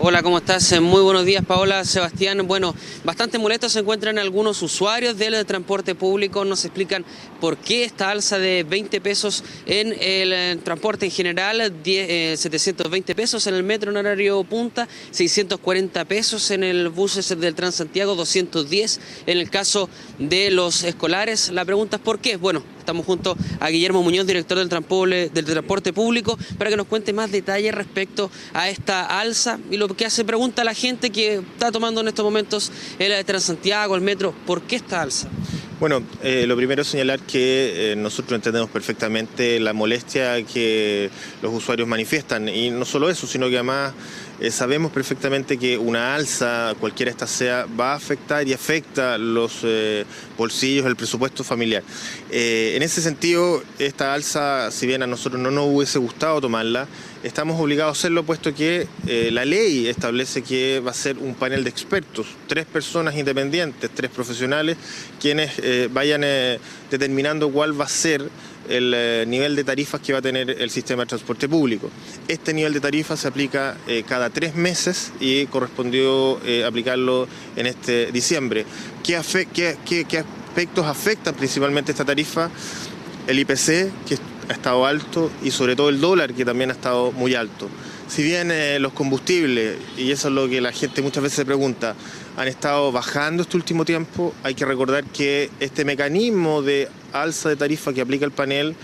Hola, ¿cómo estás? Muy buenos días, Paola, Sebastián. Bueno, bastante molestos se encuentran algunos usuarios del transporte público. Nos explican por qué esta alza de 20 pesos en el transporte en general, 720 pesos en el metro en horario punta, 640 pesos en el bus del Transantiago, 210 en el caso de los escolares. La pregunta es ¿por qué? Bueno, estamos junto a Guillermo Muñoz, director del transporte público, para que nos cuente más detalles respecto a esta alza y lo que hace pregunta a la gente que está tomando en estos momentos el Transantiago, el metro, ¿por qué esta alza? Bueno, lo primero es señalar que nosotros entendemos perfectamente la molestia que los usuarios manifiestan y no solo eso, sino que además sabemos perfectamente que una alza, cualquiera esta sea, va a afectar y afecta los bolsillos, el presupuesto familiar. En ese sentido, esta alza, si bien a nosotros no nos hubiese gustado tomarla, estamos obligados a hacerlo puesto que la ley establece que va a ser un panel de expertos, 3 personas independientes, 3 profesionales, quienes vayan determinando cuál va a ser el nivel de tarifas que va a tener el sistema de transporte público. Este nivel de tarifas se aplica cada 3 meses y correspondió aplicarlo en este diciembre. ¿Qué aspectos afectan principalmente esta tarifa? El IPC, que ha estado alto, y sobre todo el dólar, que también ha estado muy alto. Si bien los combustibles, y eso es lo que la gente muchas veces se pregunta, han estado bajando este último tiempo, hay que recordar que este mecanismo de alza de tarifa que aplica el panel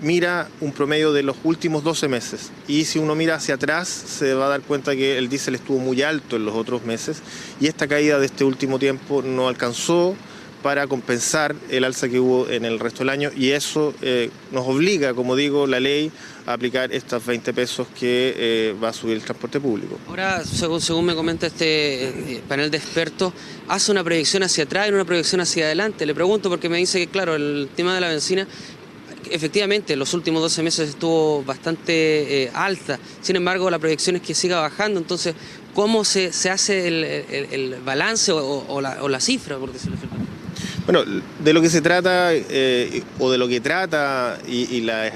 mira un promedio de los últimos 12 meses. Y si uno mira hacia atrás, se va a dar cuenta que el diésel estuvo muy alto en los otros meses, y esta caída de este último tiempo no alcanzó para compensar el alza que hubo en el resto del año, y eso nos obliga, como digo, la ley a aplicar estos 20 pesos que va a subir el transporte público. Ahora, según me comenta este panel de expertos, hace una proyección hacia atrás y una proyección hacia adelante. Le pregunto porque me dice que, claro, el tema de la benzina, efectivamente, en los últimos 12 meses estuvo bastante alta. Sin embargo, la proyección es que siga bajando. Entonces, ¿cómo se hace el balance o la cifra, por decirlo así? Bueno, de lo que se trata, o de lo que trata, y la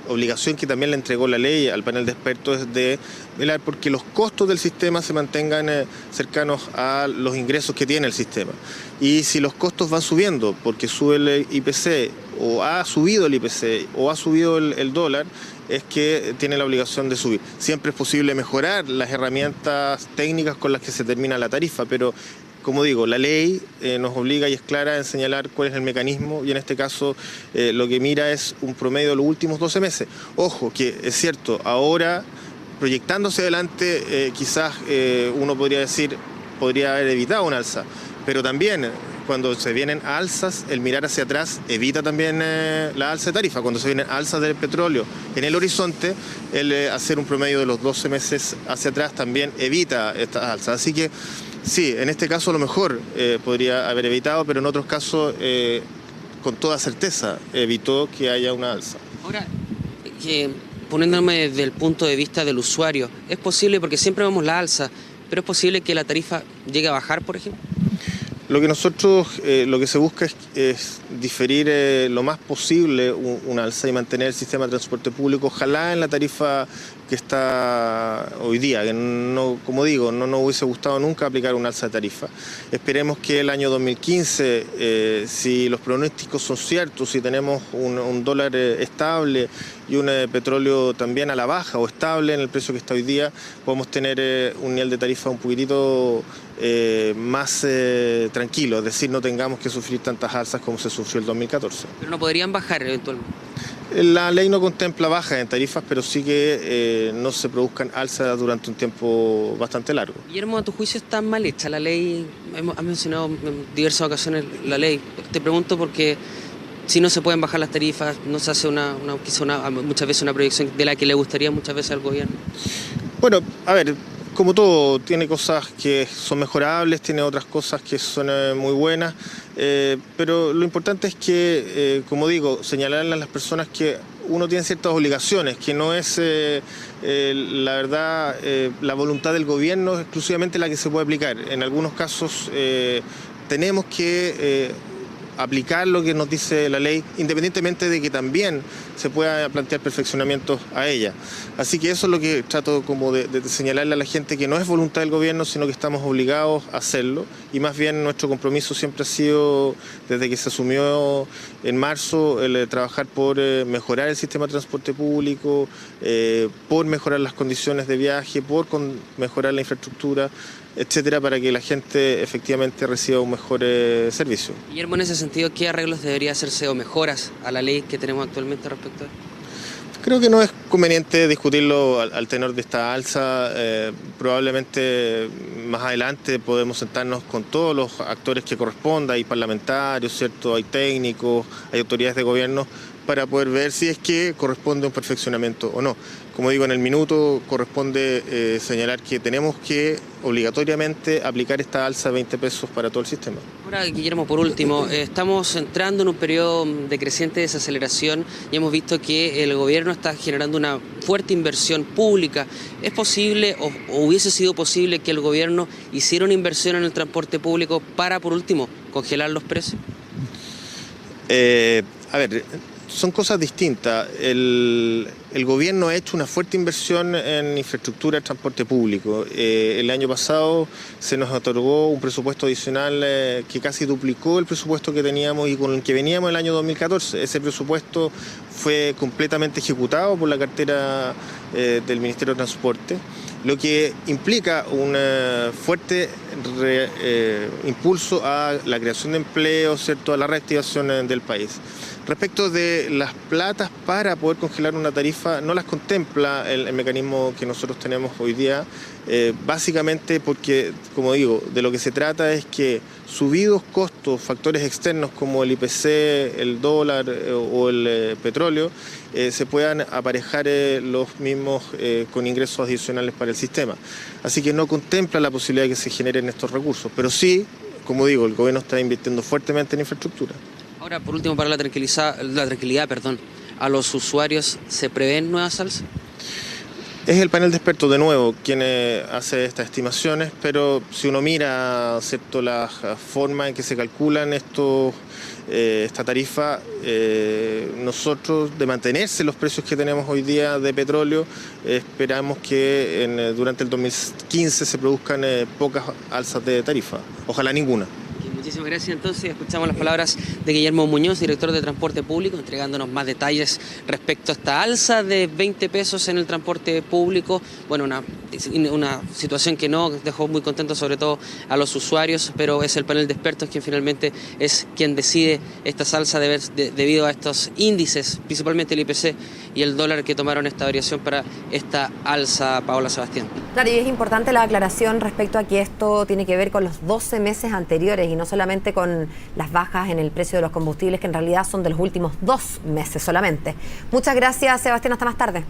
obligación que también le entregó la ley al panel de expertos, es de velar porque los costos del sistema se mantengan cercanos a los ingresos que tiene el sistema. Y si los costos van subiendo porque sube el IPC, o ha subido el IPC, o ha subido el dólar, es que tiene la obligación de subir. Siempre es posible mejorar las herramientas técnicas con las que se determina la tarifa, pero como digo, la ley nos obliga y es clara en señalar cuál es el mecanismo, y en este caso lo que mira es un promedio de los últimos 12 meses. Ojo, que es cierto, ahora proyectándose adelante quizás uno podría decir, podría haber evitado un alza, pero también cuando se vienen alzas, el mirar hacia atrás evita también la alza de tarifa. Cuando se vienen alzas del petróleo en el horizonte, el hacer un promedio de los 12 meses hacia atrás también evita estas alzas. Así que sí, en este caso a lo mejor podría haber evitado, pero en otros casos con toda certeza evitó que haya una alza. Ahora, poniéndome desde el punto de vista del usuario, ¿es posible, porque siempre vemos la alza, pero es posible que la tarifa llegue a bajar, por ejemplo? Lo que nosotros, lo que se busca es diferir lo más posible una alza y mantener el sistema de transporte público, ojalá en la tarifa que está hoy día, que no, como digo, no nos hubiese gustado nunca aplicar una alza de tarifa. Esperemos que el año 2015, si los pronósticos son ciertos, si tenemos un dólar estable y un petróleo también a la baja o estable en el precio que está hoy día, podemos tener un nivel de tarifa un poquitito más tranquilo, es decir, no tengamos que sufrir tantas alzas como se sufrió el 2014. Pero no podrían bajar eventualmente. La ley no contempla bajas en tarifas, pero sí que no se produzcan alzas durante un tiempo bastante largo. Guillermo, ¿a tu juicio está mal hecha la ley? Has mencionado en diversas ocasiones la ley. Te pregunto porque si no se pueden bajar las tarifas, no se hace muchas veces una proyección de la que le gustaría muchas veces al gobierno. Bueno, a ver, como todo, tiene cosas que son mejorables, tiene otras cosas que son muy buenas, pero lo importante es que, como digo, señalarle a las personas que uno tiene ciertas obligaciones, que no es, la verdad, la voluntad del gobierno exclusivamente la que se puede aplicar. En algunos casos tenemos que aplicar lo que nos dice la ley, independientemente de que también se pueda plantear perfeccionamientos a ella. Así que eso es lo que trato como de señalarle a la gente, que no es voluntad del gobierno, sino que estamos obligados a hacerlo, y más bien nuestro compromiso siempre ha sido, desde que se asumió en marzo, el trabajar por mejorar el sistema de transporte público, por mejorar las condiciones de viaje, por mejorar la infraestructura, etcétera, para que la gente efectivamente reciba un mejor servicio. Guillermo, en ese sentido, ¿qué arreglos debería hacerse o mejoras a la ley que tenemos actualmente respecto a esto? Creo que no es conveniente discutirlo al tenor de esta alza. Probablemente más adelante podemos sentarnos con todos los actores que corresponda, hay parlamentarios, ¿cierto? Hay técnicos, hay autoridades de gobierno, para poder ver si es que corresponde un perfeccionamiento o no. Como digo, en el minuto corresponde señalar que tenemos que obligatoriamente aplicar esta alza de 20 pesos para todo el sistema. Ahora, Guillermo, por último, estamos entrando en un periodo de creciente desaceleración y hemos visto que el gobierno está generando una fuerte inversión pública. ¿Es posible o hubiese sido posible que el gobierno hiciera una inversión en el transporte público para, por último, congelar los precios? A ver, son cosas distintas. El gobierno ha hecho una fuerte inversión en infraestructura de transporte público. El año pasado se nos otorgó un presupuesto adicional que casi duplicó el presupuesto que teníamos y con el que veníamos el año 2014. Ese presupuesto fue completamente ejecutado por la cartera del Ministerio de Transporte, lo que implica un fuerte impulso a la creación de empleo, ¿cierto?, a la reactivación del país. Respecto de las platas para poder congelar una tarifa, no las contempla el mecanismo que nosotros tenemos hoy día, básicamente porque, como digo, de lo que se trata es que subidos costos, factores externos como el IPC, el dólar o el petróleo, se puedan aparejar los mismos con ingresos adicionales para el sistema. Así que no contempla la posibilidad de que se generen estos recursos, pero sí, como digo, el gobierno está invirtiendo fuertemente en infraestructura. Ahora, Por último, para la tranquilidad, a los usuarios, ¿se prevén nuevas alzas? Es el panel de expertos, de nuevo, quien hace estas estimaciones, pero si uno mira, ¿cierto?, la forma en que se calculan esta tarifa, nosotros, de mantenerse los precios que tenemos hoy día de petróleo, esperamos que durante el 2015 se produzcan pocas alzas de tarifa, ojalá ninguna. Muchísimas gracias. Entonces, escuchamos las palabras de Guillermo Muñoz, director de Transporte Público, entregándonos más detalles respecto a esta alza de 20 pesos en el transporte público. Bueno, una situación que no dejó muy contentos sobre todo a los usuarios, pero es el panel de expertos quien finalmente es quien decide esta alza debido a estos índices, principalmente el IPC y el dólar, que tomaron esta variación para esta alza, Paola Sebastián. Claro, y es importante la aclaración respecto a que esto tiene que ver con los 12 meses anteriores y no solamente con las bajas en el precio de los combustibles, que en realidad son de los últimos 2 meses solamente. Muchas gracias, Sebastián, hasta más tarde.